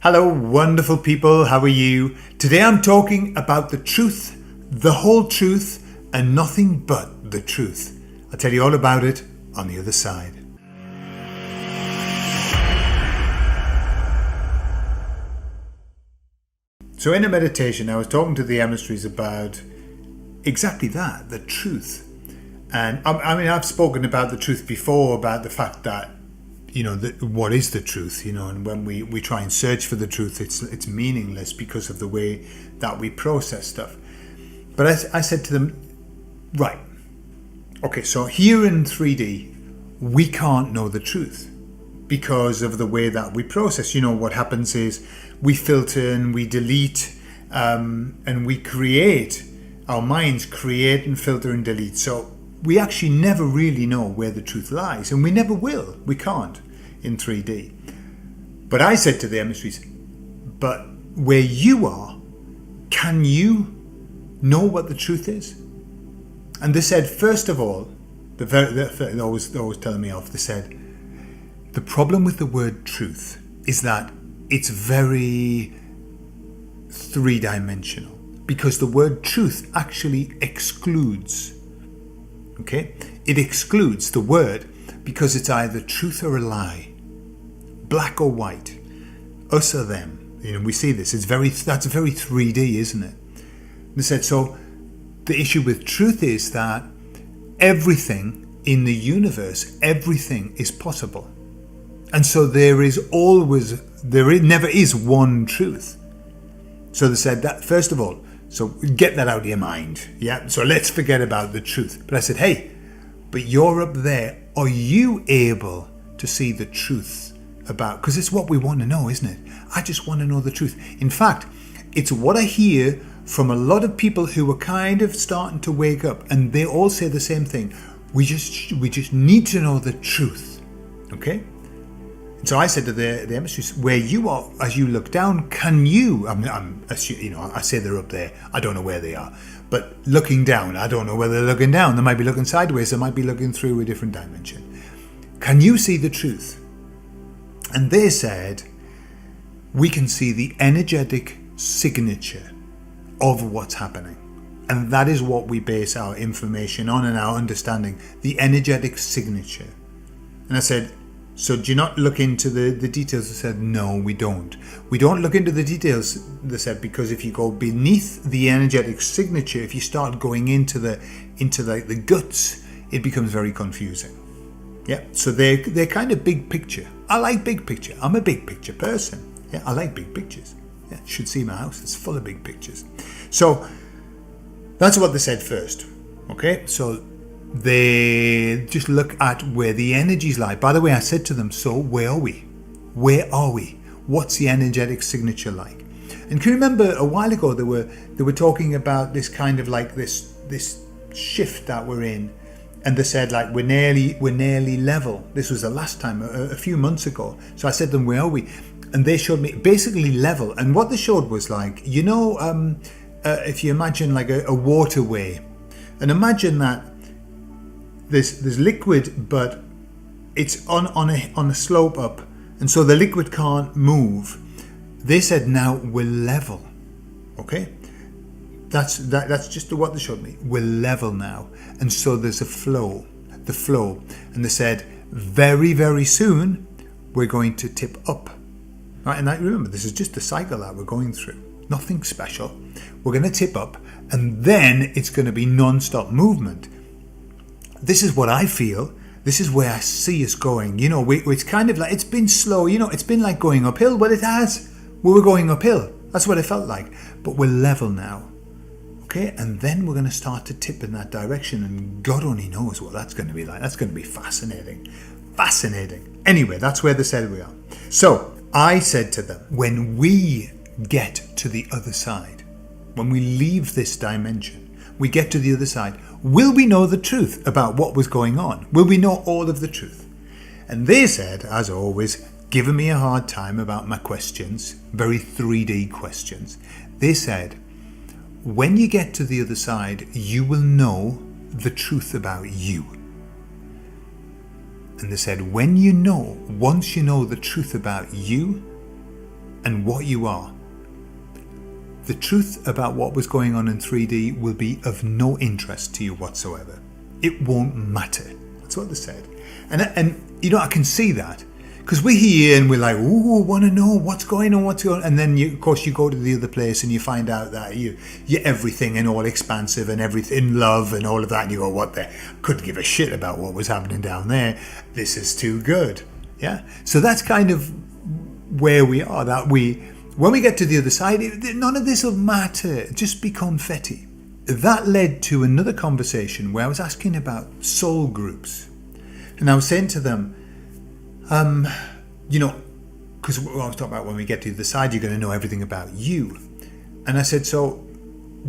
Hello, wonderful people. How are you? Today I'm talking about the truth, the whole truth, and nothing but the truth. I'll tell you all about it on the other side. So in a meditation, I was talking to the emissaries about exactly that, the truth. And I've spoken about the truth before, about the fact that what is the truth, and when we try and search for the truth, it's meaningless because of the way that we process stuff. But I said to them, right, okay, so here in 3D, we can't know the truth because of the way that we process. What happens is we filter and we delete, and we create, our minds create and filter and delete. So we actually never really know where the truth lies, and we never will. We can't in 3D. But I said to the emissaries, but where you are, can you know what the truth is? And they said, first of all, they're always telling me off. They said, the problem with the word truth is that it's very three-dimensional, because the word truth actually excludes. Okay, it excludes the word because it's either truth or a lie, black or white, us or them. We see this. That's very 3D, isn't it? They said, so the issue with truth is that everything in the universe, everything is possible, and so there never is one truth. So they said that, first of all, so get that out of your mind. Yeah. So let's forget about the truth. But I said, hey, but you're up there. Are you able to see the truth about? Because it's what we want to know, isn't it? I just want to know the truth. In fact, it's what I hear from a lot of people who are kind of starting to wake up, and they all say the same thing. We just need to know the truth. Okay. So I said to the emissaries, where you are, as you look down, can you? I say they're up there. I don't know where they are, but looking down, I don't know whether they're looking down. They might be looking sideways. They might be looking through a different dimension. Can you see the truth? And they said, we can see the energetic signature of what's happening, and that is what we base our information on and our understanding. The energetic signature. And I said, so do you not look into the details? They said, no, we don't. We don't look into the details, they said, because if you go beneath the energetic signature, if you start going into the guts, it becomes very confusing. Yeah, so they're kind of big picture. I like big picture. I'm a big picture person. Yeah, I like big pictures. Yeah, you should see my house. It's full of big pictures. So that's what they said first. Okay, so they just look at where the energies lie. By the way, I said to them, so where are we? Where are we? What's the energetic signature like? And can you remember a while ago they were talking about this kind of like this shift that we're in, and they said like we're nearly level. This was the last time a few months ago. So I said to them, where are we? And they showed me basically level. And what they showed was like, if you imagine like a waterway, and imagine that there's liquid, but it's on a slope up, and so the liquid can't move. They said now we're level. Okay, that's just what they showed me. We're level now, and so there's the flow, and they said very, very soon we're going to tip up. Right, and remember, this is just the cycle that we're going through. Nothing special. We're going to tip up, and then it's going to be non-stop movement. This is what I feel. This is where I see us going. It's kind of like, it's been slow. It's been like going uphill. Well, it has. We were going uphill. That's what it felt like. But we're level now. Okay, and then we're going to start to tip in that direction, and God only knows what that's going to be like. That's going to be fascinating. Fascinating. Anyway, that's where they said we are. So I said to them, when we get to the other side, when we leave this dimension, we get to the other side, will we know the truth about what was going on? Will we know all of the truth? And they said, as always, giving me a hard time about my questions, very 3D questions. They said, when you get to the other side, you will know the truth about you. And they said, once you know the truth about you, and what you are. The truth about what was going on in 3D will be of no interest to you whatsoever. It won't matter. That's what they said. And I can see that. Because we're here and we're like, ooh, want to know what's going on, and then of course you go to the other place and you find out that you're everything and all expansive and everything, love and all of that, and you go, what the? Couldn't give a shit about what was happening down there. This is too good. Yeah. So that's kind of where we are. That when we get to the other side, none of this will matter. Just be confetti. That led to another conversation where I was asking about soul groups, and I was saying to them, because I was talking about when we get to the side, you're going to know everything about you. And I said, so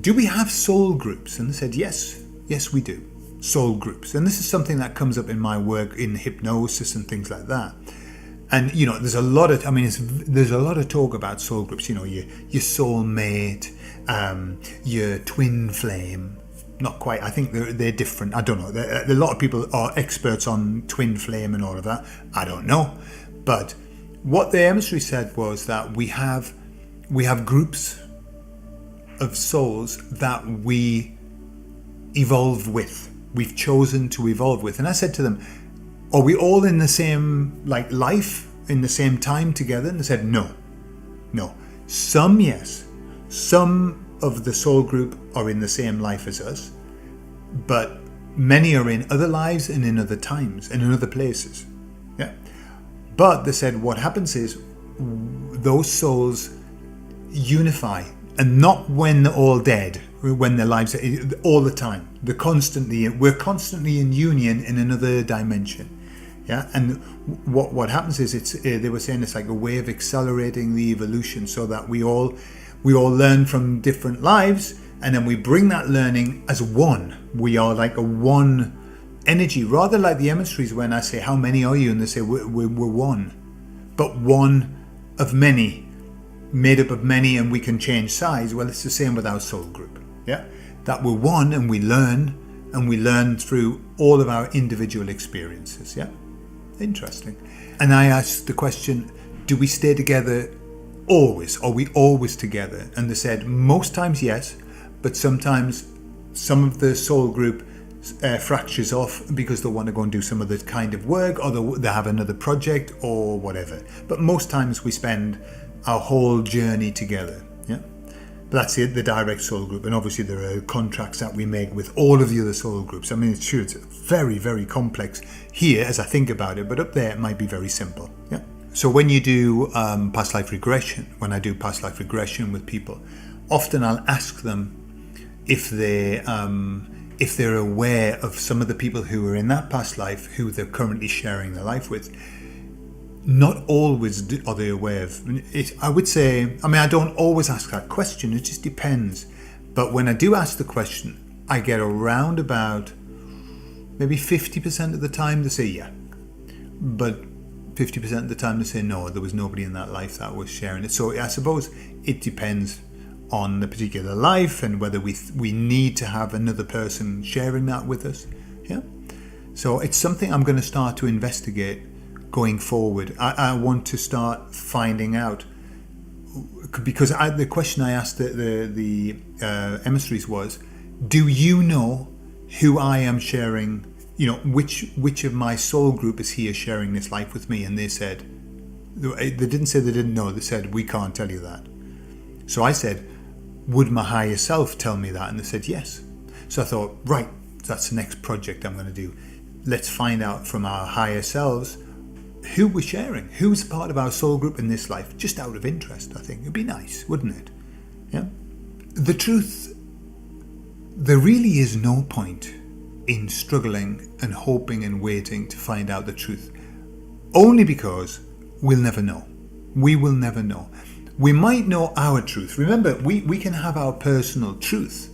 do we have soul groups? And they said, yes, we do. Soul groups. And this is something that comes up in my work in hypnosis and things like that. And, there's a lot of talk about soul groups, your soul mate, your twin flame. Not quite. I think they're different. I don't know. A lot of people are experts on twin flame and all of that. I don't know. But what the emissary said was that we have groups of souls that we evolve with. We've chosen to evolve with. And I said to them, are we all in the same life, in the same time together? And they said, no. Some, yes. Some of the soul group are in the same life as us, but many are in other lives and in other times and in other places. Yeah. But they said what happens is those souls unify, and not when they're all dead, when their lives are all the time. We're constantly in union in another dimension. Yeah. And what happens is they were saying it's like a way of accelerating the evolution, so that we all learn from different lives, and then we bring that learning as one. We are like a one energy, rather like the emissaries when I say, how many are you? And they say, we're one. But one of many, made up of many, and we can change size. Well, it's the same with our soul group. Yeah, that we're one, and we learn through all of our individual experiences. Yeah, interesting. And I asked the question, do we stay together always? Are we always together? And they said most times yes, but sometimes some of the soul group fractures off because they want to go and do some other kind of work, or they have another project or whatever. But most times we spend our whole journey together. Yeah, but that's the direct soul group. And obviously there are contracts that we make with all of the other soul groups. I mean, it's very, very complex here as I think about it, but up there it might be very simple. Yeah. So when you do past life regression, when I do past life regression with people, often I'll ask them if they're aware of some of the people who were in that past life who they're currently sharing their life with. Not always are they aware of it. I would say, I don't always ask that question, it just depends. But when I do ask the question, I get around about maybe 50% of the time they say yeah. But 50% of the time they say no, there was nobody in that life that was sharing it. So I suppose it depends on the particular life and whether we need to have another person sharing that with us. Yeah. So it's something I'm going to start to investigate going forward. I want to start finding out, because the question I asked the emissaries was, do you know who I am sharing, which of my soul group is here sharing this life with me? And they said, they didn't say they didn't know, they said, we can't tell you that. So I said, would my higher self tell me that? And they said yes. So I thought, right, that's the next project I'm going to do. Let's find out from our higher selves who we're sharing, who's part of our soul group in this life, just out of interest. I think it'd be nice, wouldn't it? Yeah. The truth, there really is no point in struggling and hoping and waiting to find out the truth, only because we'll never know. We will never know. We might know our truth. Remember, we can have our personal truth,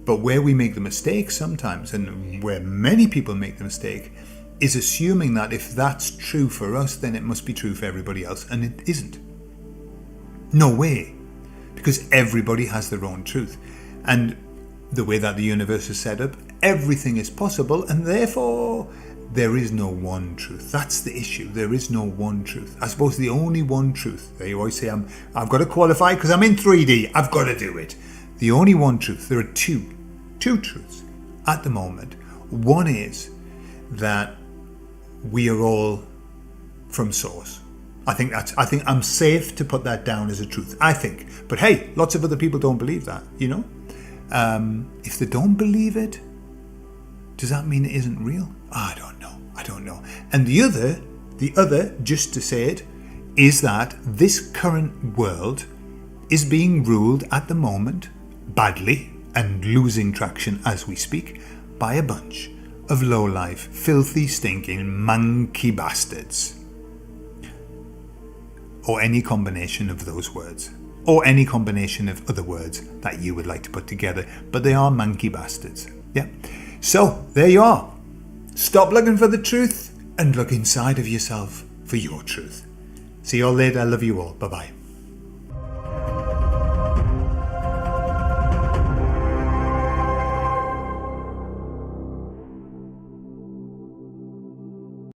but where we make the mistake sometimes, and where many people make the mistake, is assuming that if that's true for us, then it must be true for everybody else, and it isn't. No way, because everybody has their own truth, and the way that the universe is set up, everything is possible, and therefore there is no one truth. That's the issue. There is no one truth. I suppose the only one truth, they always say I've got to qualify because I'm in 3D, I've got to do it. The only one truth, there are two truths at the moment. One is that we are all from source. I think I'm safe to put that down as a truth, I think. But hey, lots of other people don't believe that, you know? If they don't believe it, does that mean it isn't real? I don't know. And the other, just to say it, is that this current world is being ruled at the moment badly and losing traction as we speak by a bunch of low-life, filthy, stinking monkey bastards. Or any combination of those words. Or any combination of other words that you would like to put together. But they are monkey bastards. Yeah. So, there you are. Stop looking for the truth and look inside of yourself for your truth. See you all later. I love you all. Bye-bye.